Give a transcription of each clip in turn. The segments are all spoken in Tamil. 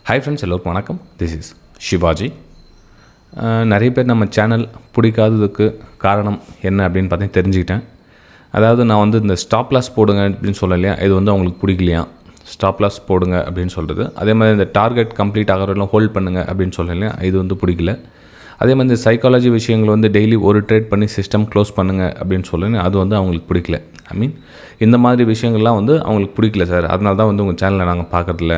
ஹாய் ஃப்ரெண்ட்ஸ், எல்லோருக்கும் வணக்கம். This is Shivaji. நிறைய பேர் நம்ம சேனல் பிடிக்காததுக்கு காரணம் என்ன அப்படின்னு பார்த்தீங்கன்னா தெரிஞ்சுக்கிட்டேன். அதாவது நான் வந்து இந்த ஸ்டாப் லாஸ் போடுங்க அப்படின்னு சொல்லலையா, இது வந்து அவங்களுக்கு பிடிக்கலையா, ஸ்டாப் லாஸ் போடுங்க அப்படின்னு சொல்கிறது. அதே மாதிரி இந்த டார்கெட் கம்ப்ளீட் ஆகிறவரெல்லாம் ஹோல்ட் பண்ணுங்கள் அப்படின்னு சொல்லலையா, இது வந்து பிடிக்கல. அதே மாதிரி இந்த சைக்காலஜி விஷயங்கள் வந்து டெய்லி ஒரு ட்ரேட் பண்ணி சிஸ்டம் க்ளோஸ் பண்ணுங்கள் அப்படின்னு சொல்லுங்க, அது வந்து அவங்களுக்கு பிடிக்கல. இந்த மாதிரி விஷயங்கள்லாம் வந்து அவங்களுக்கு பிடிக்கல சார், அதனால தான் வந்து உங்கள் சேனலை நாங்கள் பார்க்குறதில்ல,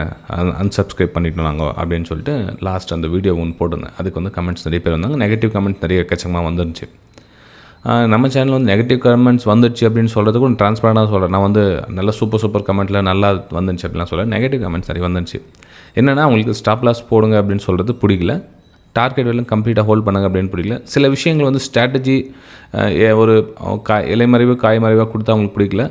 அன்சப்ஸ்கிரைப் பண்ணிட்டோம் நாங்கள் அப்படின்னு சொல்லிட்டு லாஸ்ட் அந்த வீடியோ ஒன்று போட்டிருந்தேன். அதுக்கு வந்து கமெண்ட்ஸ் நிறைய பேர் வந்தாங்க. நெகட்டிவ் கமெண்ட்ஸ் நிறைய எக்கச்சக்கமாக வந்துருந்துச்சு. நம்ம சேனல் வந்து நெகட்டிவ் கமெண்ட்ஸ் வந்துடுச்சு அப்படின்னு சொல்கிறதுக்கு கொஞ்சம் ட்ரான்ஸ்பரண்டாக சொல்கிறேன். நான் வந்து நல்லா சூப்பர் கமெண்ட்டில் நல்லா வந்துருந்துச்சு அப்படிலாம் சொல்கிறேன். நெகட்டிவ் கமெண்ட்ஸ் நிறைய வந்துருந்துச்சு. என்னென்னா அவங்களுக்கு ஸ்டாப் லாஸ் போடுங்க அப்படின்னு சொல்கிறது பிடிக்கல, டார்கெட் எல்லாம் கம்ப்ளீட்டாக ஹோல்ட் பண்ணுங்க அப்படின்னு பிடிக்கல. சில விஷயங்கள் வந்து ஸ்ட்ராட்டஜி ஒரு இலைமறைவு காய்மறைவாக கொடுத்தா அவங்களுக்கு பிடிக்கல.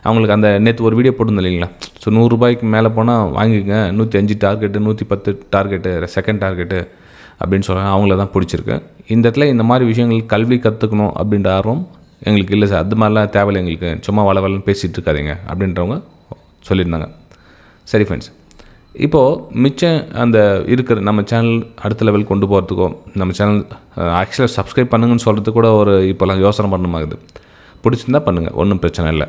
அவங்களுக்கு அந்த நேற்று ஒரு வீடியோ போட்டிருந்தேன் இல்லைங்களா, ஸோ 100 ரூபாய்க்கு மேலே போனால் வாங்கிக்கங்க, 105 டார்கெட்டு 110 டார்கெட்டு செகண்ட் டார்கெட்டு அப்படின்னு சொல்கிறாங்க. அவங்கள தான் பிடிச்சிருக்கு. இந்த இடத்துல இந்த மாதிரி விஷயங்கள் கல்வி கற்றுக்கணும் அப்படின்ற ஆர்வம் எங்களுக்கு இல்லை சார், அது மாதிரிலாம் தேவையில்லை எங்களுக்கு, சும்மா வளவலன்னு பேசிகிட்டு இருக்காதிங்க அப்படின்றவங்க சொல்லியிருந்தாங்க. சரி ஃப்ரெண்ட்ஸ், இப்போது மிச்சம் அந்த இருக்கிற நம்ம சேனல் அடுத்த லெவல் கொண்டு போகிறதுக்கோ, நம்ம சேனல் ஆக்சுவலாக சப்ஸ்கிரைப் பண்ணுங்கன்னு சொல்கிறதுக்கு கூட ஒரு இப்போலாம் யோசனை பண்ணமாகுது. பிடிச்சிருந்தா பண்ணுங்கள், ஒன்றும் பிரச்சனை இல்லை.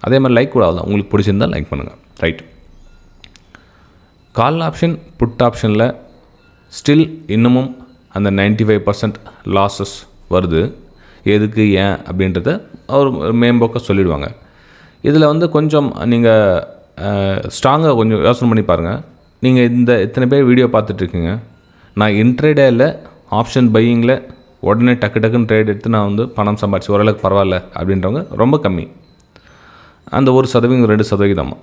அதே மாதிரி லைக் கூட ஆகலாம், உங்களுக்கு பிடிச்சிருந்தால் லைக் பண்ணுங்கள். ரைட். கால் ஆப்ஷன் புட் ஆப்ஷனில் ஸ்டில் இன்னமும் அந்த 95% லாஸஸ் வருது. எதுக்கு ஏன் அப்படின்றத அவர் மேம்போக்க சொல்லிடுவாங்க. இதில் வந்து கொஞ்சம் நீங்கள் ஸ்ட்ராங்காக கொஞ்சம் யோசனை பண்ணி பாருங்கள். நீங்கள் இந்த இத்தனை பேர் வீடியோ பார்த்துட்ருக்கீங்க. நான் இன்ட்ரேடேயில் ஆப்ஷன் பையிங்கில் உடனே டக்குன்னு ட்ரேட் எடுத்து நான் வந்து பணம் சம்பாதிச்சு ஓரளவுக்கு பரவாயில்ல அப்படின்றவங்க ரொம்ப கம்மி. அந்த 1% 2%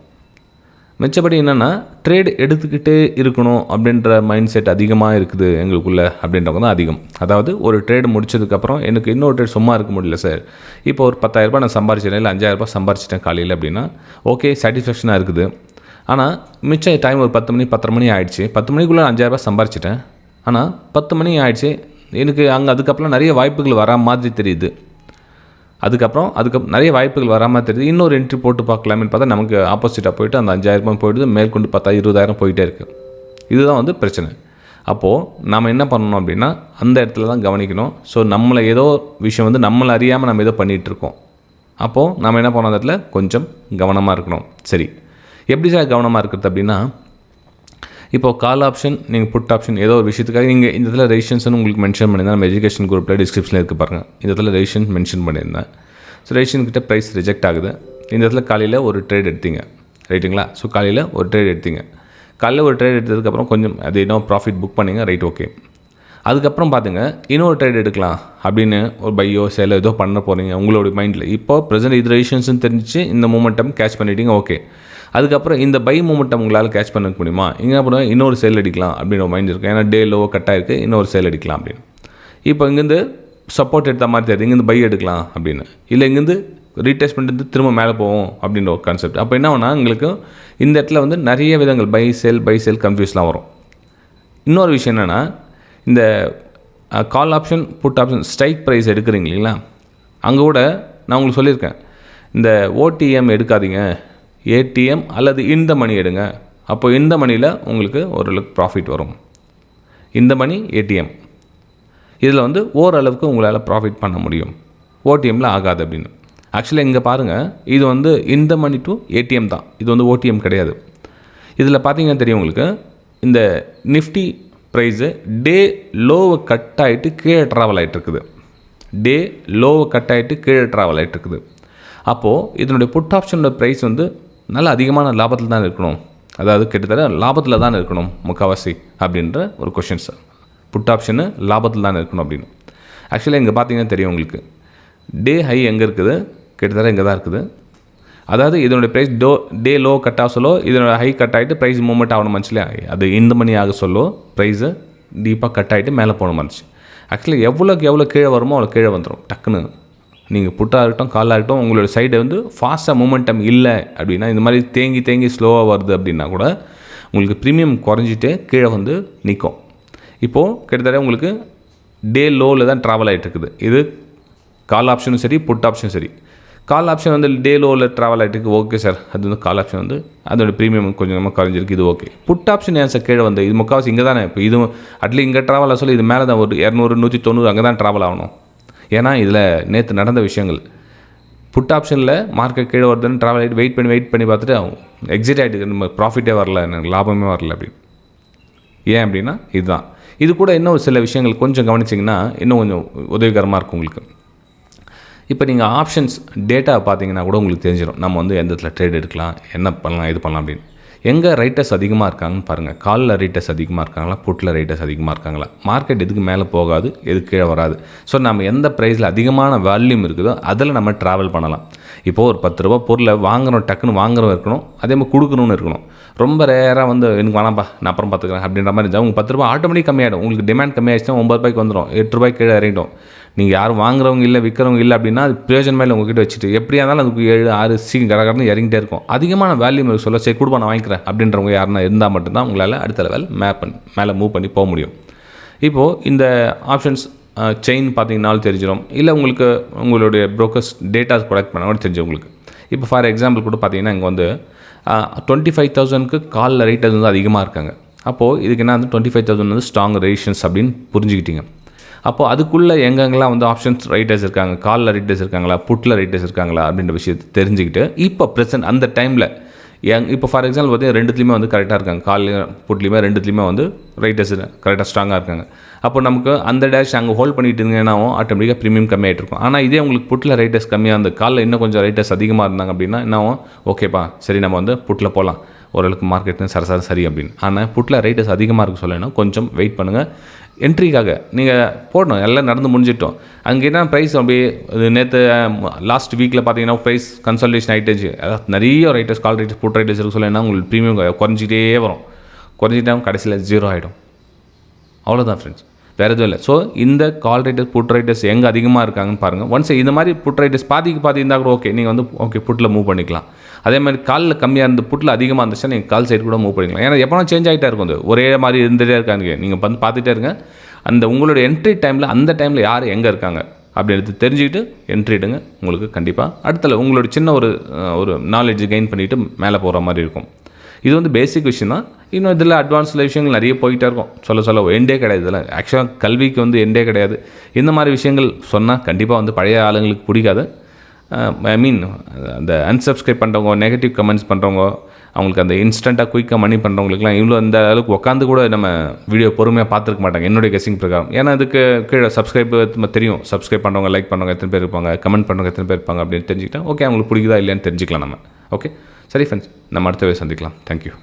மிச்சப்படி என்னென்னா ட்ரேட் எடுத்துக்கிட்டே இருக்கணும் அப்படின்ற மைண்ட் செட் அதிகமாக இருக்குது எங்களுக்குள்ளே அப்படின்றவங்க தான் அதிகம். அதாவது ஒரு ட்ரேடு முடிச்சதுக்கப்புறம் எனக்கு இன்னொரு ட்ரேட் சும்மா இருக்க முடியல சார், இப்போ ஒரு 10,000 நான் சம்பாரிச்சிட்டேன், இல்லை 5,000 சம்பாரிச்சிட்டேன் காலையில் அப்படின்னா ஓகே, சாட்டிஸ்ஃபேக்ஷனாக இருக்குது. ஆனால் மிச்ச டைம் ஒரு 10 மணி 10:30 மணி ஆகிடுச்சு. 10 மணிக்குள்ளே 5,000 சம்பாரிச்சிட்டேன். ஆனால் 10 மணி ஆகிடுச்சு, எனக்கு அங்கே அதுக்கப்புறம் நிறைய வாய்ப்புகள் வரா மாதிரி தெரியுது. அதுக்கப்புறம் நிறைய வாய்ப்புகள் வராமல் தெரியுது. இன்னொரு என்ட்ரி போட்டு பார்க்கலாமேன்னு பார்த்தா நமக்கு ஆப்போசிட்டாக போய்ட்டு அந்த 5,000 போய்ட்டு மேற்கொண்டு பார்த்தா 20,000 போயிட்டே இருக்குது. இதுதான் வந்து பிரச்சனை. அப்போது நம்ம என்ன பண்ணணும் அப்படின்னா அந்த இடத்துல தான் கவனிக்கணும். ஸோ நம்மளை ஏதோ விஷயம் வந்து நம்மளை அறியாமல் நம்ம ஏதோ பண்ணிகிட்ருக்கோம். அப்போது நம்ம என்ன பண்ணோம், அந்த இடத்துல கொஞ்சம் கவனமாக இருக்கணும். சரி, எப்படி சார் கவனமாக இருக்கிறது அப்படின்னா, இப்போது கால் ஆப்ஷன் நீங்கள் புட் ஆப்ஷன் ஏதோ ஒரு விஷயத்துக்காக நீங்கள் இந்த இடத்துல ரெஜிஸ்ட்ரேஷன் உங்களுக்கு மென்ஷன் பண்ணியிருந்தேன். நம்ம எஜுகேஷன் குரூப்பில் டிஸ்கிரிப்ஷனில் இருக்குது பாருங்கள். இந்த இடத்துல ரெஜிஸ்ட்ரேஷன் மென்ஷன் பண்ணியிருந்தேன். ஸோ ரெஜிஸ்ட்ரேஷன்கிட்ட ப்ரைஸ் ரிஜெக்ட் ஆகுது. இந்த இடத்துல காலையில் ஒரு ட்ரேட் எடுத்தீங்க, ரைட்டுங்களா? ஸோ காலையில் ஒரு ட்ரேட் எடுத்தீங்க. காலையில் ஒரு ட்ரேட் எடுத்ததுக்கப்புறம் கொஞ்சம் அது இன்னும் ப்ராஃபிட் புக் பண்ணிங்க, ரைட், ஓகே. அதுக்கப்புறம் பார்த்துங்க இன்னொரு ட்ரேட் எடுக்கலாம் அப்படின்னு ஒரு பையோ சேலோ ஏதோ பண்ண போகிறீங்க உங்களோட மைண்டில். இப்போது ப்ரெசென்ட் இது ரெஜிஸ்ட்ரேஷன் தெரிஞ்சு இந்த மூமெண்டம் கேட்ச் பண்ணிட்டீங்க, ஓகே. அதுக்கப்புறம் இந்த பை மூமெண்டம் உங்களால் கேட்ச் பண்ண முடியுமா, இங்கே அப்புறம் இன்னொரு சேல் அடிக்கலாம் அப்படின்னு ஒரு மைண்ட் இருக்குது. ஏன்னா டே லோ கட்டாக இருக்குது, இன்னொரு சேல் அடிக்கலாம் அப்படின்னு. இப்போ இங்கேருந்து சப்போர்ட் எடுத்த மாதிரி தெரியுது, இங்கேருந்து பை எடுக்கலாம் அப்படின்னு, இல்லை இங்கேருந்து ரீடெஸ்ட் பண்ணிட்டு திரும்ப மேலே போவோம் அப்படின்ற ஒரு கான்செப்ட். அப்போ என்ன ஆகுனா உங்களுக்கு இந்த இடத்துல வந்து நிறைய விதங்கள் பை சேல் கன்ஃபியூஸ்லாம் வரும். இன்னொரு விஷயம் என்னென்னா, இந்த call option put option strike price எடுக்கிறீங்க இல்லைங்களா, அங்கே கூட நான் உங்களுக்கு சொல்லியிருக்கேன், இந்த ஓடிஎம் எடுக்காதீங்க, ஏடிஎம் அல்லது இந்த மணி எடுங்க. அப்போ இந்த மணியில் உங்களுக்கு ஓரளவுக்கு ப்ராஃபிட் வரும். இந்த மணி ஏடிஎம் இதில் வந்து ஓரளவுக்கு உங்களால் ப்ராஃபிட் பண்ண முடியும், ஓடிஎம்மில் ஆகாது அப்படின்னு. ஆக்சுவலாக இங்கே பாருங்கள், இது வந்து இந்த மணி டு ஏடிஎம் தான், இது வந்து ஓடிஎம் கிடையாது. இதில் பார்த்தீங்கன்னா தெரியும் உங்களுக்கு, இந்த நிஃப்டி ப்ரைஸு டே லோவை கட் ஆகிட்டு கீழே ட்ராவல் ஆகிட்டுருக்குது. டே லோவை கட் ஆகிட்டு கீழே ட்ராவல் ஆகிட்டுருக்குது. அப்போது இதனுடைய புட் ஆப்ஷனோட ப்ரைஸ் வந்து நல்ல அதிகமான லாபத்தில் தான் இருக்கணும், அதாவது கிட்டத்தட்ட லாபத்தில் தான் இருக்கணும் முக்கால்வாசி அப்படின்ற ஒரு கொஷின்ஸ். புட் ஆப்ஷனு லாபத்தில் தான் இருக்கணும் அப்படின்னு. ஆக்சுவலாக இங்கே பார்த்தீங்கன்னா தெரியும் உங்களுக்கு, டே ஹை எங்கே இருக்குது, கிட்டத்தட்ட இங்கே தான் இருக்குது. அதாவது இதனுடைய ப்ரைஸ் டே லோ கட் ஆக சொல்லோ, இதனோட ஹை கட் ஆகிட்டு ப்ரைஸ் மூவ்மெண்ட் ஆகணும் இல்லையா, அது இந்த மணி ஆக சொல்லோ ப்ரைஸு டீப்பாக கட் ஆகிட்டு மேலே போகணும் இருந்துச்சு. ஆக்சுவலாக எவ்வளோக்கு எவ்வளோ கீழே வருமோ அவ்வளோ கீழே வந்துடும் டக்குன்னு. நீங்கள் புட்டாக இருக்கட்டும் காலாக இருக்கட்டும், உங்களோட சைடை வந்து ஃபாஸ்ட்டாக மூமெண்டம் இல்லை அப்படின்னா, இந்த மாதிரி தேங்கி ஸ்லோவாக வருது அப்படின்னா கூட உங்களுக்கு ப்ரீமியம் குறைஞ்சிட்டு கீழே வந்து நிற்கும். இப்போது கிட்டத்தட்ட உங்களுக்கு டே லோவில் தான் ட்ராவல் ஆகிட்டு இருக்குது. இது கால் ஆப்ஷனும் சரி புட் ஆப்ஷனும் சரி. கால் ஆப்ஷன் வந்து டே லோவில் ட்ராவல் ஆகிட்டு ஓகே சார், அது வந்து கால் ஆப்ஷன் வந்து அதோட ப்ரீமியம் கொஞ்சமாக குறைஞ்சிருக்கு, இது ஓகே. புட் ஆப்ஷன் ஏன் சார் கீழே வந்து, இது முக்கால்வாசி இங்கே தானே, இப்போ இது அட்லீஸ்ட் இங்கே ட்ராவல் ஆக சொல்லி இது மேலே தான் ஒரு 200 190 அங்கே தான் ட்ராவல் ஆகணும். ஏன்னா இதில் நேற்று நடந்த விஷயங்கள். புட் ஆப்ஷனில் மார்க்கெட் கீழே வருதுன்னு ட்ராவல் ஆகிட்டு வெயிட் பண்ணி பார்த்துட்டு எக்ஸிட் ஆகிட்டு நம்ம ப்ராஃபிட்டே வரல, எனக்கு லாபமே வரல அப்படின்னு. ஏன் அப்படின்னா இதுதான். இது கூட இன்னும் சில விஷயங்கள் கொஞ்சம் கவனிச்சிங்கன்னா இன்னும் கொஞ்சம் உதவிகரமாக இருக்கும் உங்களுக்கு. இப்போ நீங்கள் ஆப்ஷன்ஸ் டேட்டா பார்த்தீங்கன்னா கூட உங்களுக்கு தெரிஞ்சிடும், நம்ம வந்து எந்த இடத்துல ட்ரேட் எடுக்கலாம், என்ன பண்ணலாம், இது பண்ணலாம் அப்படின்னு. எங்கே ரைட்டர்ஸ் அதிகமாக இருக்காங்கன்னு பாருங்கள். காலில் ரைட்டர்ஸ் அதிகமாக இருக்காங்களா, புட்டில் ரைட்டர்ஸ் அதிகமாக இருக்காங்களா. மார்க்கெட் எதுக்கு மேலே போகாது, எதுக்கு கீழே வராது. ஸோ நம்ம எந்த ப்ரைஸில் அதிகமான வேல்யூம் இருக்குதோ அதில் நம்ம ட்ராவல் பண்ணலாம். இப்போது ஒரு 10 ரூபா பொருளை வாங்குகிறோம், டக்குன்னு வாங்குறோம் இருக்கணும், அதே மாதிரி கொடுக்கணும்னு இருக்கணும். ரொம்ப ரேராக வந்து எனக்கு வேணாம்ப்பா நான் அப்புறம் பார்த்துக்கிறேன் அப்படின்ற மாதிரி இருந்தால் உங்களுக்கு 10 ரூபா ஆட்டோமேட்டிக் கம்மியாகிடும். உங்களுக்கு டிமாண்ட் கம்மியாகிடுச்சுன்னா 9 ரூபாய்க்கு வந்துடும், 8 ரூபாய்க்கு கீழே இறங்கிடும். நீங்கள் யாரும் வாங்குறவங்க இல்லை விற்கிறவங்க இல்லை அப்படின்னா அது பிரயோஜனமே இல்லை உங்ககிட்ட வச்சுட்டு. எப்படியா இருந்தாலும் அதுக்கு 7 6 கடகடன்னு இறங்கிட்டே இருக்கும். அதிகமான வேல்யூ சொல்ல சரி கொடுப்பா நான் வாங்கிக்கிறேன் அப்படின்றவங்க யாருன்னா இருந்தால் மட்டும்தான் உங்களால் அடுத்த லெவல் மேலே மூவ் பண்ணி போக முடியும். இப்போது இந்த ஆப்ஷன்ஸ் செயின் பார்த்தீங்கன்னாலும் தெரிஞ்சிடும், இல்லை உங்களுக்கு உங்களுடைய ப்ரோக்கர்ஸ் டேட்டாஸ் கலெக்ட் பண்ணாலும் தெரிஞ்சு உங்களுக்கு. இப்போ ஃபார் எக்ஸாம்பிள் கூட பார்த்தீங்கன்னா இங்கே வந்து 25,000க்கு காலில் ரைட்டர்ஸ் வந்து அதிகமாக இருக்காங்க. அப்போது இதுக்கு என்ன வந்து 25,000 வந்து ஸ்ட்ராங் ரெசிஸ்டன்ஸ் அப்படின்னு புரிஞ்சுக்கிட்டீங்க. அப்போது அதுக்குள்ளே எங்கெங்கெல்லாம் வந்து ஆப்ஷன்ஸ் ரைட்டர்ஸ் இருக்காங்க, காலில் ரைட்டர்ஸ் இருக்காங்களா, புட்டில் ரைட்டர்ஸ் இருக்காங்களா அப்படின்ற விஷயத்தை தெரிஞ்சுக்கிட்டு இப்போ ப்ரெசென்ட் அந்த டைமில் இப்போ ஃபார் எக்ஸாம்பிள் பார்த்தீங்கன்னா ரெண்டுத்துலேயுமே வந்து கரெக்டாக இருக்காங்க, காலையும் புட்லேயுமே ரெண்டுத்துலேயுமே வந்து ரைட்டர்ஸ் கரெக்டாக ஸ்ட்ராங்காக இருக்காங்க. அப்போ நமக்கு அந்த டேஷ் அங்கே ஹோல்ட் பண்ணிட்டு இருந்தீங்கன்னா ஆட்டோமேட்டிக்காக ப்ரீமியம் கம்மியாகிட்டு இருக்கும். ஆனால் இதே உங்களுக்கு புட்டில் ரைட்டர்ஸ் கம்மியாக அந்த காலில் இன்னும் கொஞ்சம் ரைட்டர்ஸ் அதிகமாக இருந்தாங்க அப்படின்னா என்னாவும் ஓகேப்பா சரி நம்ம வந்து புட்டில் போகலாம், ஓரளவுக்கு மார்க்கெட்டு சரி அப்படின்னு. ஆனால் புட்டில் ரைட்டர்ஸ் அதிகமாக இருக்குது சொல்லணும், கொஞ்சம் வெயிட் பண்ணுங்கள். என்ட்ரிக்காக நீங்கள் போடணும், எல்லாம் நடந்து முடிஞ்சிட்டோம். அங்கே என்ன ப்ரைஸ் அப்படியே நேற்று லாஸ்ட் வீக்கில் பார்த்தீங்கன்னா ப்ரைஸ் கன்சல்டேஷன் ஆகிட்டுச்சு. அதாவது நிறைய writers call writers put writers இருக்கு சொல்லணும்னா உங்களுக்கு ப்ரீமியம் குறைஞ்சிட்டே வரும், குறைஞ்சிட்டா கடைசியில் 0 ஆகிடும். அவ்வளோதான் ஃப்ரெண்ட்ஸ், வேறு எதுவும் இல்லை. ஸோ இந்த கால் ரைட்டர்ஸ் புட் ரைட்டர்ஸ் எங்கே அதிகமாக இருக்காங்கன்னு பாருங்கள். ஒன்ஸ் இந்த மாதிரி புட் ரைட்டர்ஸ் பாதி இருந்தால் கூட ஓகே, நீங்கள் வந்து ஓகே புட்டில் மூவ் பண்ணிக்கலாம். அதே மாதிரி காலில் கம்மியாக இருந்து புட்டில் அதிகமாக இருந்துச்சுன்னா நீங்கள் கால் சைடு கூட மூவ் பண்ணிக்கலாம். ஏன்னா எப்போனா சேஞ்ச் ஆகிட்டே இருக்கும், அது ஒரே மாதிரி இருந்துகிட்டே இருக்காங்க. நீங்கள் வந்து பார்த்துட்டே இருங்க, அந்த உங்களோட என்ட்ரி டைமில் அந்த டைமில் யார் எங்கே இருக்காங்க அப்படின்றது தெரிஞ்சுக்கிட்டு என்ட்ரி இடுங்க. உங்களுக்கு கண்டிப்பாக அடுத்தல உங்களோட சின்ன ஒரு நாலேஜ் கெயின் பண்ணிவிட்டு மேலே போகிற மாதிரி இருக்கும். இது வந்து பேசிக் விஷயம் தான். இன்னும் இதில் அட்வான்ஸில் விஷயங்கள் நிறைய போயிட்டே இருக்கும், சொல்ல எண்டே கிடையாது. இதில் ஆக்சுவலாக கல்விக்கு வந்து எண்டே கிடையாது. இந்த மாதிரி விஷயங்கள் சொன்னால் கண்டிப்பாக வந்து பழைய ஆளுங்களுக்கு பிடிக்காது. அந்த அன்சப்ஸ்கிரைப் பண்ணுறவங்க, நெகட்டிவ் கமெண்ட்ஸ் பண்ணுறவங்க, அவங்களுக்கு அந்த இன்ஸ்டண்ட்டாக குயிக்காக மணி பண்ணுறவங்களுக்குலாம் இவ்வளோ இந்த அளவுக்கு உட்காந்து கூட நம்ம வீடியோ பொறுமையாக பார்த்துருக்க மாட்டாங்க என்னுடைய கெஸிங் பிரகாரம். ஏன்னா அதுக்கு கீழே சப்ஸ்கிரைப் தெரியும், சப்ஸ்கிரைப் பண்ணுறவங்க, லைக் பண்ணுறவங்க எத்தனை பேர் இருப்பாங்க, கமெண்ட் பண்ணுறவங்க எத்தனை பேர் இருப்பாங்க அப்படின்னு தெரிஞ்சுக்கிட்டா ஓகே அவங்களுக்கு பிடிக்குதா இல்லையான்னு தெரிஞ்சுக்கலாம் நம்ம. ஓகே சரி ஃப்ரெண்ட்ஸ், நம்ம அடுத்த சந்திக்கலாம். தேங்க்யூ.